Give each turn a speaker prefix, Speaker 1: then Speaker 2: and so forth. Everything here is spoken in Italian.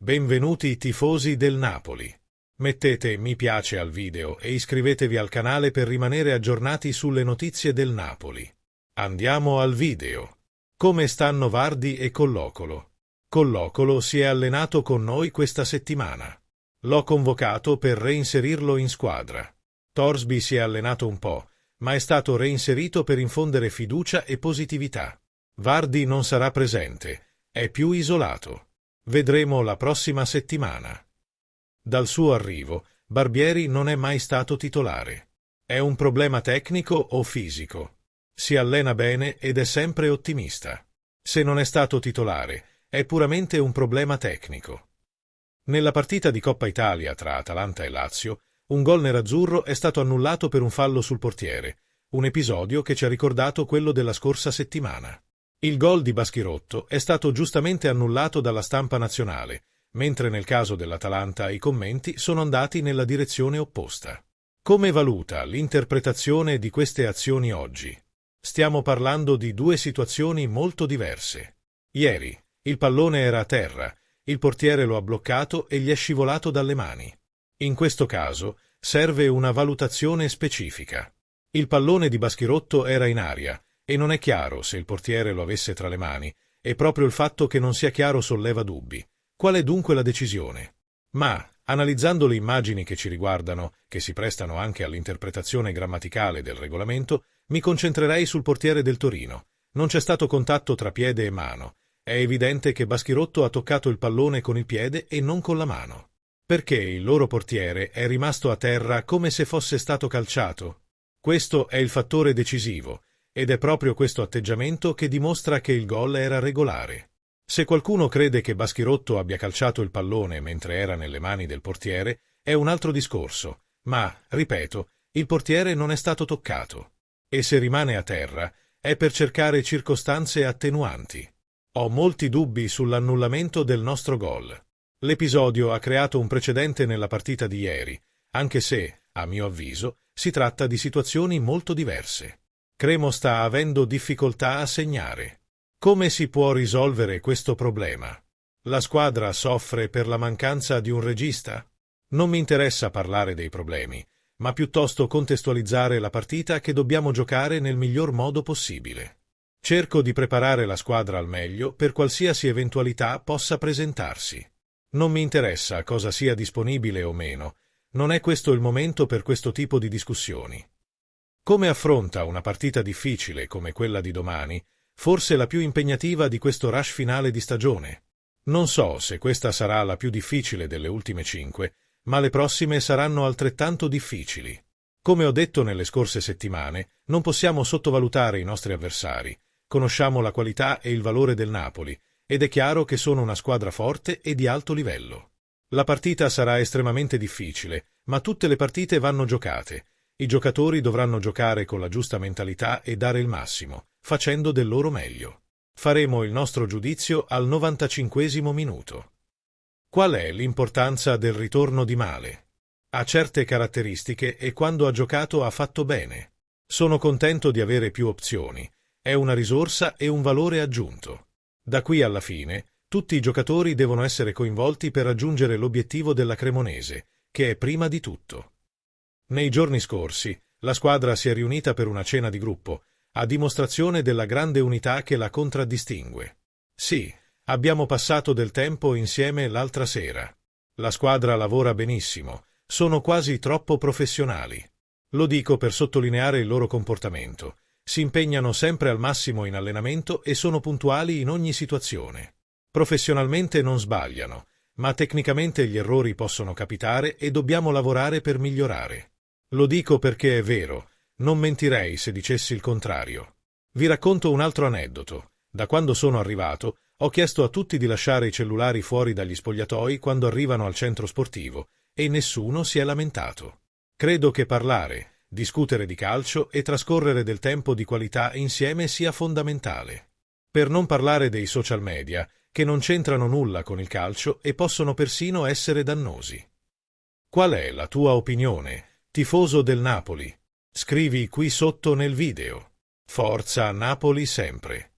Speaker 1: Benvenuti tifosi del Napoli. Mettete mi piace al video e iscrivetevi al canale per rimanere aggiornati sulle notizie del Napoli. Andiamo al video. Come stanno Vardy e Collocolo? Collocolo si è allenato con noi questa settimana. L'ho convocato per reinserirlo in squadra. Torsby si è allenato un po', ma è stato reinserito per infondere fiducia e positività. Vardy non sarà presente, è più isolato. Vedremo la prossima settimana. Dal suo arrivo, Barbieri non è mai stato titolare. È un problema tecnico o fisico? Si allena bene ed è sempre ottimista. Se non è stato titolare, è puramente un problema tecnico. Nella partita di Coppa Italia tra Atalanta e Lazio, un gol nerazzurro è stato annullato per un fallo sul portiere, un episodio che ci ha ricordato quello della scorsa settimana. Il gol di Baschirotto è stato giustamente annullato dalla stampa nazionale, mentre nel caso dell'Atalanta i commenti sono andati nella direzione opposta. Come valuta l'interpretazione di queste azioni oggi? Stiamo parlando di due situazioni molto diverse. Ieri, il pallone era a terra, il portiere lo ha bloccato e gli è scivolato dalle mani. In questo caso serve una valutazione specifica. Il pallone di Baschirotto era in aria e non è chiaro se il portiere lo avesse tra le mani, e proprio il fatto che non sia chiaro solleva dubbi. Qual è dunque la decisione? Ma, analizzando le immagini che ci riguardano, che si prestano anche all'interpretazione grammaticale del regolamento, mi concentrerei sul portiere del Torino. Non c'è stato contatto tra piede e mano. È evidente che Baschirotto ha toccato il pallone con il piede e non con la mano. Perché il loro portiere è rimasto a terra come se fosse stato calciato? Questo è il fattore decisivo, ed è proprio questo atteggiamento che dimostra che il gol era regolare. Se qualcuno crede che Baschirotto abbia calciato il pallone mentre era nelle mani del portiere, è un altro discorso, ma, ripeto, il portiere non è stato toccato. E se rimane a terra, è per cercare circostanze attenuanti. Ho molti dubbi sull'annullamento del nostro gol. L'episodio ha creato un precedente nella partita di ieri, anche se, a mio avviso, si tratta di situazioni molto diverse. Cremo sta avendo difficoltà a segnare. Come si può risolvere questo problema? La squadra soffre per la mancanza di un regista? Non mi interessa parlare dei problemi, ma piuttosto contestualizzare la partita che dobbiamo giocare nel miglior modo possibile. Cerco di preparare la squadra al meglio per qualsiasi eventualità possa presentarsi. Non mi interessa cosa sia disponibile o meno, non è questo il momento per questo tipo di discussioni. Come affronta una partita difficile come quella di domani, forse la più impegnativa di questo rush finale di stagione? Non so se questa sarà la più difficile delle ultime 5, ma le prossime saranno altrettanto difficili. Come ho detto nelle scorse settimane, non possiamo sottovalutare i nostri avversari. Conosciamo la qualità e il valore del Napoli, ed è chiaro che sono una squadra forte e di alto livello. La partita sarà estremamente difficile, ma tutte le partite vanno giocate. I giocatori dovranno giocare con la giusta mentalità e dare il massimo, facendo del loro meglio. Faremo il nostro giudizio al 95esimo minuto. Qual è l'importanza del ritorno di Male? Ha certe caratteristiche e quando ha giocato ha fatto bene. Sono contento di avere più opzioni. È una risorsa e un valore aggiunto. Da qui alla fine, tutti i giocatori devono essere coinvolti per raggiungere l'obiettivo della Cremonese, che è prima di tutto. Nei giorni scorsi, la squadra si è riunita per una cena di gruppo, a dimostrazione della grande unità che la contraddistingue. Sì, abbiamo passato del tempo insieme l'altra sera. La squadra lavora benissimo, sono quasi troppo professionali. Lo dico per sottolineare il loro comportamento. Si impegnano sempre al massimo in allenamento e sono puntuali in ogni situazione. Professionalmente non sbagliano, ma tecnicamente gli errori possono capitare e dobbiamo lavorare per migliorare. Lo dico perché è vero, non mentirei se dicessi il contrario. Vi racconto un altro aneddoto. Da quando sono arrivato, ho chiesto a tutti di lasciare i cellulari fuori dagli spogliatoi quando arrivano al centro sportivo, e nessuno si è lamentato. Credo che parlare, discutere di calcio e trascorrere del tempo di qualità insieme sia fondamentale. Per non parlare dei social media, che non c'entrano nulla con il calcio e possono persino essere dannosi. Qual è la tua opinione, tifoso del Napoli? Scrivi qui sotto nel video. Forza Napoli sempre!